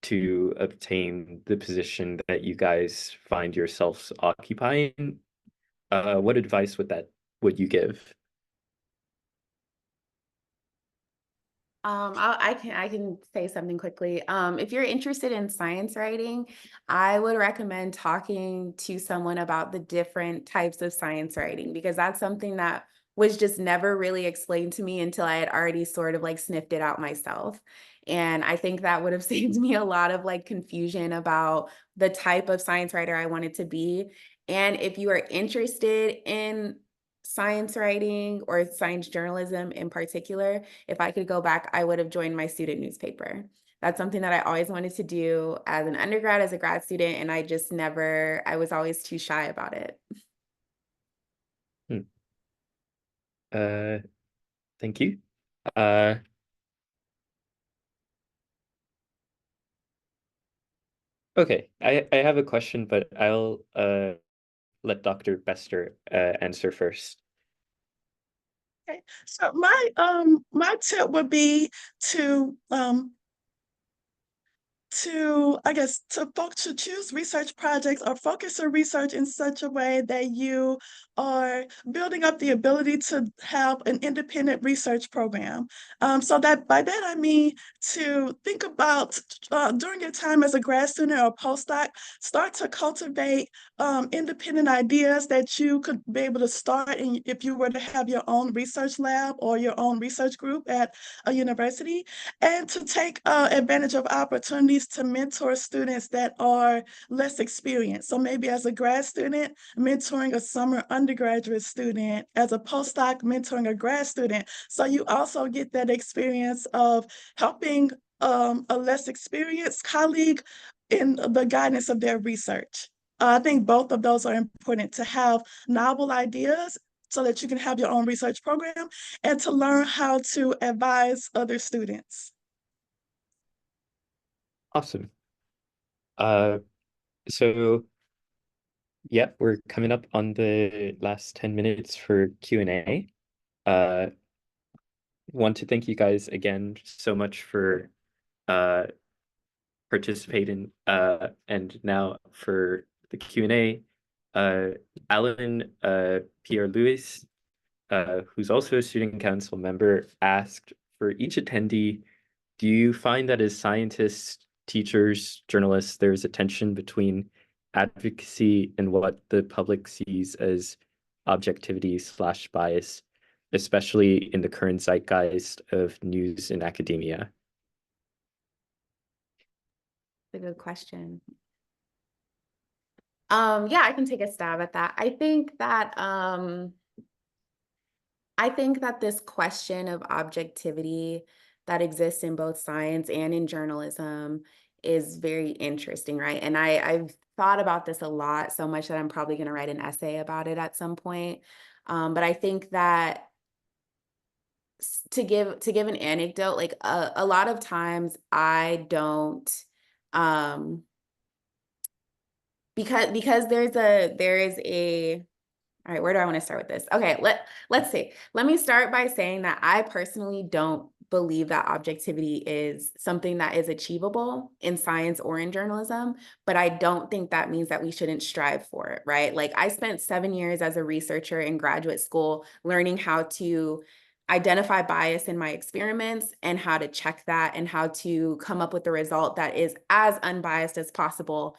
to obtain the position that you guys find yourselves occupying, what advice would you give? I can say something quickly. If you're interested in science writing, I would recommend talking to someone about the different types of science writing, because that's something that was just never really explained to me until I had already sort of like sniffed it out myself. And I think that would have saved me a lot of like confusion about the type of science writer I wanted to be. And if you are interested in science writing or science journalism in particular, if I could go back, I would have joined my student newspaper. That's something that I always wanted to do as an undergrad, as a grad student, and I was always too shy about it. Hmm. Uh, thank you. Uh, okay, I have a question, but I'll let Dr. Bester answer first. Okay. So my tip would be to I guess, to folks to choose research projects or focus your research in such a way that you are building up the ability to have an independent research program. So that by that I mean to think about during your time as a grad student or postdoc, start to cultivate independent ideas that you could be able to start in if you were to have your own research lab or your own research group at a university, and to take advantage of opportunities to mentor students that are less experienced. So maybe as a grad student, mentoring a summer undergraduate student, as a postdoc, mentoring a grad student. So you also get that experience of helping a less experienced colleague in the guidance of their research. I think both of those are important, to have novel ideas so that you can have your own research program, and to learn how to advise other students. Awesome. Uh, so yeah, we're coming up on the last 10 minutes for Q&A. Uh, want to thank you guys again so much for uh participating, and now for the Q&A, Alan Pierre Louis, who's also a student council member, asked, for each attendee, do you find that as scientists, teachers, journalists, there's a tension between advocacy and what the public sees as objectivity/bias, especially in the current zeitgeist of news in academia? That's a good question. Yeah, I can take a stab at that. I think that this question of objectivity that exists in both science and in journalism is very interesting, right? And I've thought about this a lot, so much that I'm probably going to write an essay about it at some point. But I think that to give an anecdote, like a lot of times I don't, um, because there is a all right, where do I want to start with this? Okay, let's see. Let me start by saying that I personally don't believe that objectivity is something that is achievable in science or in journalism, but I don't think that means that we shouldn't strive for it, right? Like I spent 7 years as a researcher in graduate school learning how to identify bias in my experiments and how to check that and how to come up with a result that is as unbiased as possible,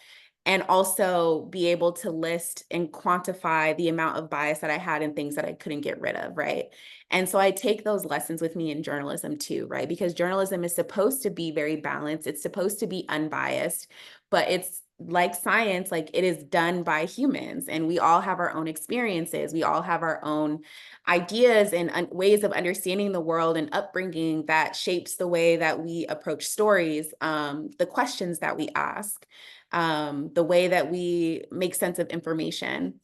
and also be able to list and quantify the amount of bias that I had in things that I couldn't get rid of, right? And so I take those lessons with me in journalism too, right? Because journalism is supposed to be very balanced. It's supposed to be unbiased, but it's like science, like it is done by humans, and we all have our own experiences. We all have our own ideas and ways of understanding the world and upbringing that shapes the way that we approach stories, the questions that we ask, the way that we make sense of information.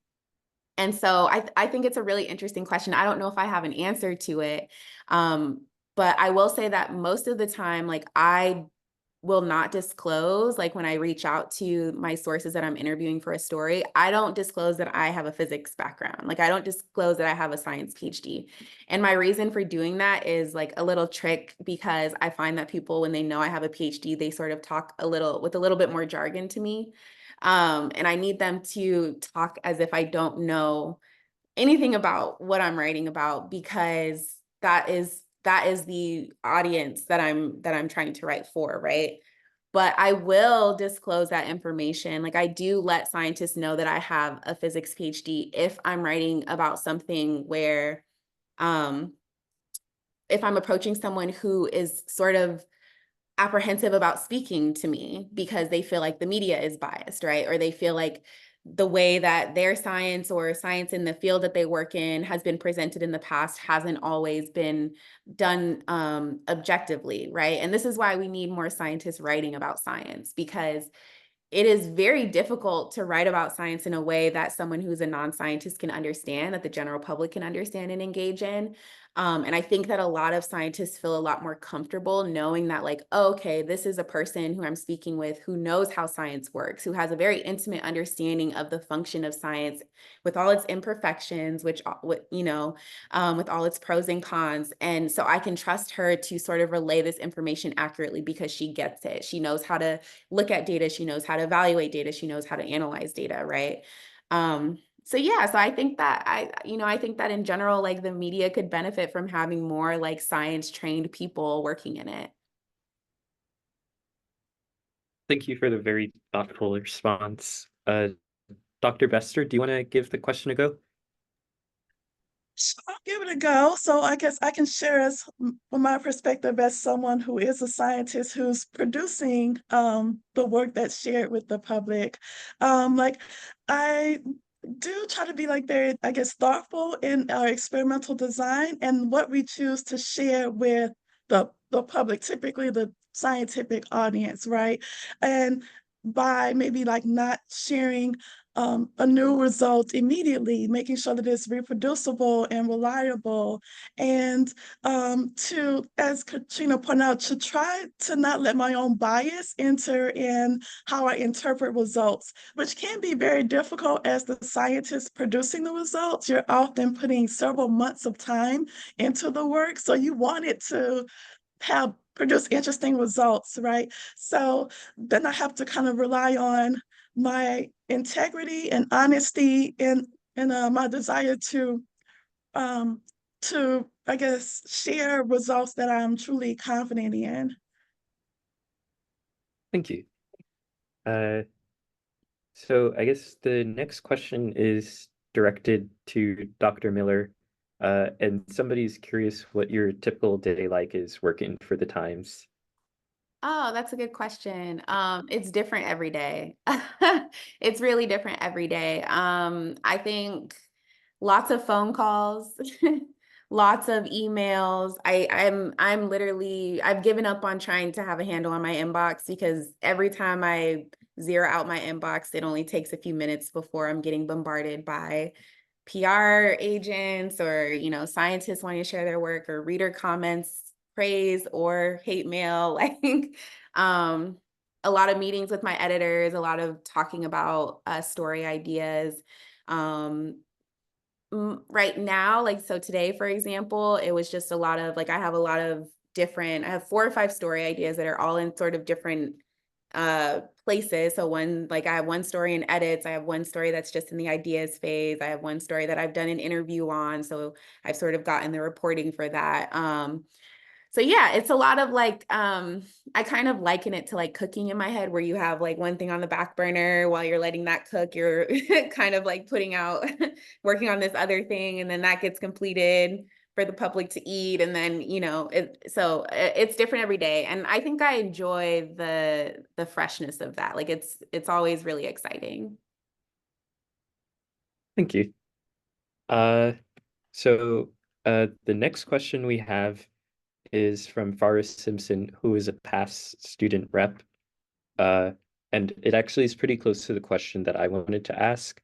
And so I think it's a really interesting question. I don't know if I have an answer to it. But I will say that most of the time, like I will not disclose, like when I reach out to my sources that I'm interviewing for a story, I don't disclose that I have a physics background. Like I don't disclose that I have a science PhD. And my reason for doing that is like a little trick, because I find that people, when they know I have a PhD, they sort of talk a little bit more jargon to me. And I need them to talk as if I don't know anything about what I'm writing about, because that is the audience that I'm trying to write for, right? But I will disclose that information. Like I do let scientists know that I have a physics PhD if I'm writing about something where if I'm approaching someone who is sort of apprehensive about speaking to me because they feel like the media is biased, right? Or they feel like the way that their science or science in the field that they work in has been presented in the past hasn't always been done objectively, right? And this is why we need more scientists writing about science, because it is very difficult to write about science in a way that someone who's a non-scientist can understand, that the general public can understand and engage in. And I think that a lot of scientists feel a lot more comfortable knowing that, like, oh, okay, this is a person who I'm speaking with who knows how science works, who has a very intimate understanding of the function of science with all its imperfections, with all its pros and cons. And so I can trust her to sort of relay this information accurately because she gets it. She knows how to look at data. She knows how to evaluate data. She knows how to analyze data, right? So yeah, so I think that I think that in general, like the media could benefit from having more like science trained people working in it. Thank you for the very thoughtful response. Dr. Bester, do you want to give the question a go? So I'll give it a go. So I guess I can share from my perspective as someone who is a scientist who's producing the work that's shared with the public. Like I do try to be like very, I guess, thoughtful in our experimental design and what we choose to share with the public, typically the scientific audience, right? And by maybe like not sharing a new result immediately, making sure that it's reproducible and reliable, and to, as Katrina pointed out, to try to not let my own bias enter in how I interpret results, which can be very difficult as the scientist producing the results. You're often putting several months of time into the work, so you want it to have produce interesting results, right? So then I have to kind of rely on my integrity and honesty and my desire um to, I guess, share results that I'm truly confident in. Thank you. Uh, so I guess the next question is directed to Dr. Miller. And somebody's curious what your typical day like is working for the Times. Oh, that's a good question. It's different every day. It's really different every day. I think lots of phone calls, lots of emails. I'm literally, I've given up on trying to have a handle on my inbox, because every time I zero out my inbox, it only takes a few minutes before I'm getting bombarded by PR agents or, scientists wanting to share their work, or reader comments, praise or hate mail. Like, um, a lot of meetings with my editors, a lot of talking about story ideas. Um, right now, like, so today, for example, it was just a lot of like, I have a lot of different, I have 4 or 5 story ideas that are all in sort of different places. So I have one story in edits, I have one story that's just in the ideas phase, I have one story that I've done an interview on, so I've sort of gotten the reporting for that. So yeah, it's a lot of like, I kind of liken it to like cooking in my head, where you have like one thing on the back burner while you're letting that cook, you're kind of like putting out, working on this other thing, and then that gets completed for the public to eat. And then, it's different every day. And I think I enjoy the freshness of that. Like it's always really exciting. Thank you. So the next question we have is from Forrest Simpson, who is a past student rep. And it actually is pretty close to the question that I wanted to ask,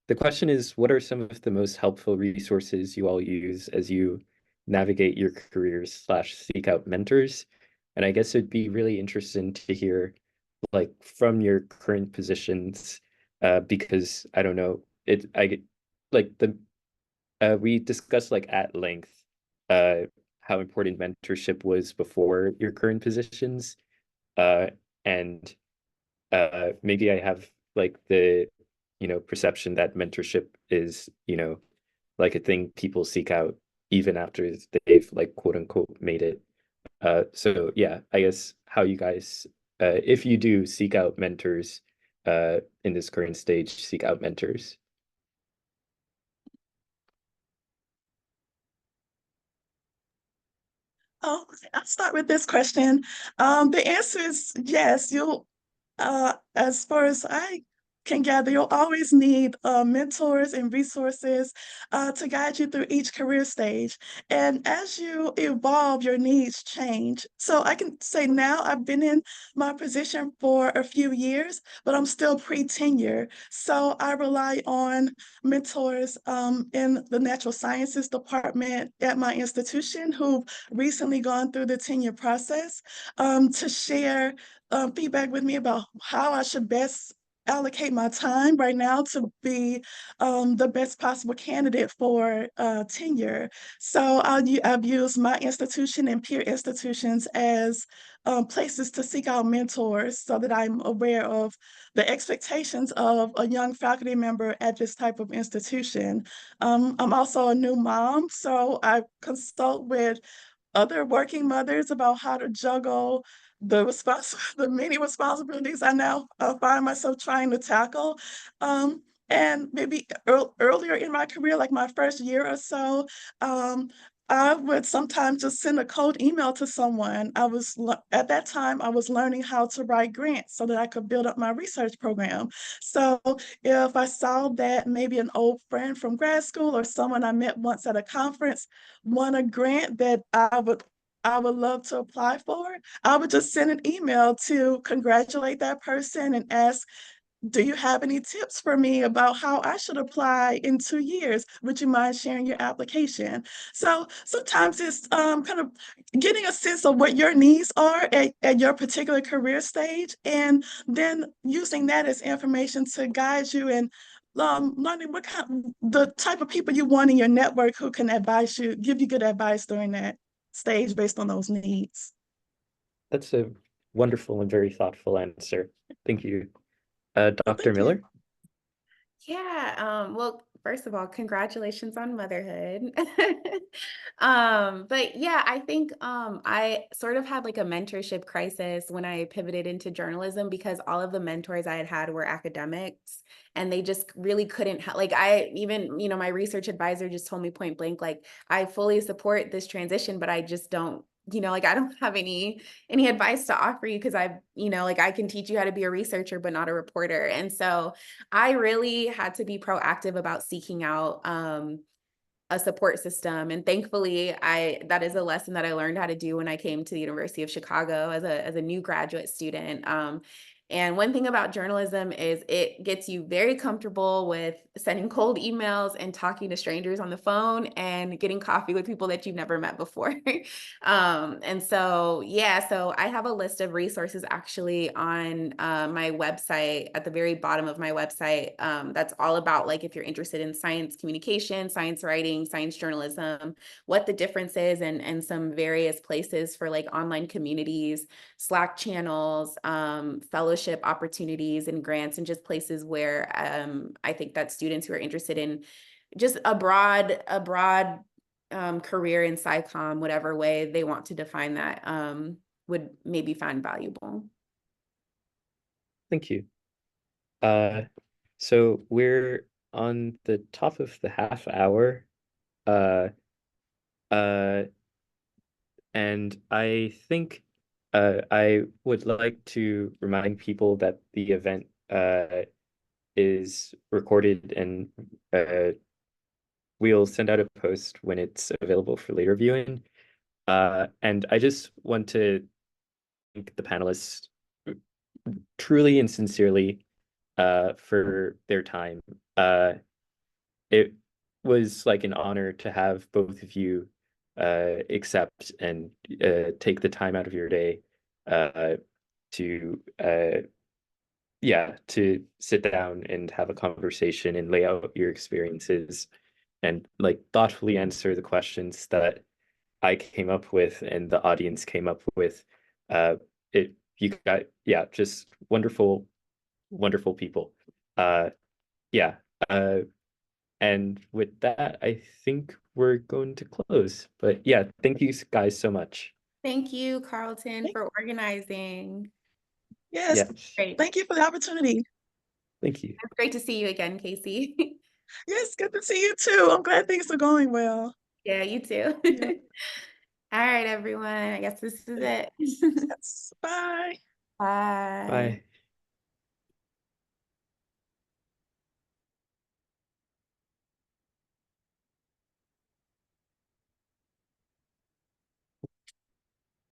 the question is, what are some of the most helpful resources you all use as you navigate your careers / seek out mentors? And I guess it'd be really interesting to hear, like, from your current positions, because I don't know, we discussed like at length uh, how important mentorship was before your current positions. And maybe I have like the, perception that mentorship is, like a thing people seek out even after they've like quote unquote made it. So yeah, I guess how you guys, if you do seek out mentors, in this current stage, seek out mentors. Oh, I'll start with this question. The answer is yes. As far as I can gather, you'll always need mentors and resources to guide you through each career stage. And as you evolve, your needs change. So I can say now I've been in my position for a few years, but I'm still pre-tenure. So I rely on mentors in the natural sciences department at my institution who've recently gone through the tenure process to share feedback with me about how I should best allocate my time right now to be the best possible candidate for tenure. So I've used my institution and peer institutions as places to seek out mentors so that I'm aware of the expectations of a young faculty member at this type of institution. I'm also a new mom, so I consult with other working mothers about how to juggle the many responsibilities I now find myself trying to tackle. And maybe earlier in my career, like my first year or so, I would sometimes just send a cold email to someone. At that time, I was learning how to write grants so that I could build up my research program. So if I saw that maybe an old friend from grad school or someone I met once at a conference won a grant that I would love to apply for, I would just send an email to congratulate that person and ask, do you have any tips for me about how I should apply in 2 years? Would you mind sharing your application? So sometimes it's kind of getting a sense of what your needs are at your particular career stage, and then using that as information to guide you and learning the type of people you want in your network who can advise you, give you good advice during that stage based on those needs. That's a wonderful and very thoughtful answer. Thank you. Well, Dr. thank you. Miller? Yeah, well, first of all, congratulations on motherhood. But yeah, I think I sort of had like a mentorship crisis when I pivoted into journalism, because all of the mentors I had had were academics, and they just really couldn't like I even, my research advisor just told me point blank, like, I fully support this transition, but I just don't, like, I don't have any advice to offer you, because like, I can teach you how to be a researcher but not a reporter. And so I really had to be proactive about seeking out a support system. And thankfully, that is a lesson that I learned how to do when I came to the University of Chicago as a new graduate student. And one thing about journalism is it gets you very comfortable with sending cold emails and talking to strangers on the phone and getting coffee with people that you've never met before. And so, yeah, so I have a list of resources actually on my website, at the very bottom of my website, that's all about, like, if you're interested in science communication, science writing, science journalism, what the difference is, and some various places for like online communities, Slack channels, fellowship opportunities and grants, and just places where I think that students who are interested in just a broad career in SciComm, whatever way they want to define that, would maybe find valuable. Thank you. So we're on the top of the half hour. Uh, uh, and I think I would like to remind people that the event is recorded, and we'll send out a post when it's available for later viewing. And I just want to thank the panelists truly and sincerely for their time. It was like an honor to have both of you accept and take the time out of your day uh, to yeah, to sit down and have a conversation and lay out your experiences and like thoughtfully answer the questions that I came up with and the audience came up with. Uh, you got, yeah, just wonderful, wonderful people. Uh, yeah. Uh, and with that, I think we're going to close. But yeah, thank you guys so much. Thank you, Carlton, for organizing. Yes, Yes, Great. thank you for the opportunity. thank you. It's great to see you again, Cacey. Yes, good to see you too. I'm glad things are going well. Yeah, you too. Yeah. All right, everyone. I guess this is it. Yes, bye. Bye. Bye.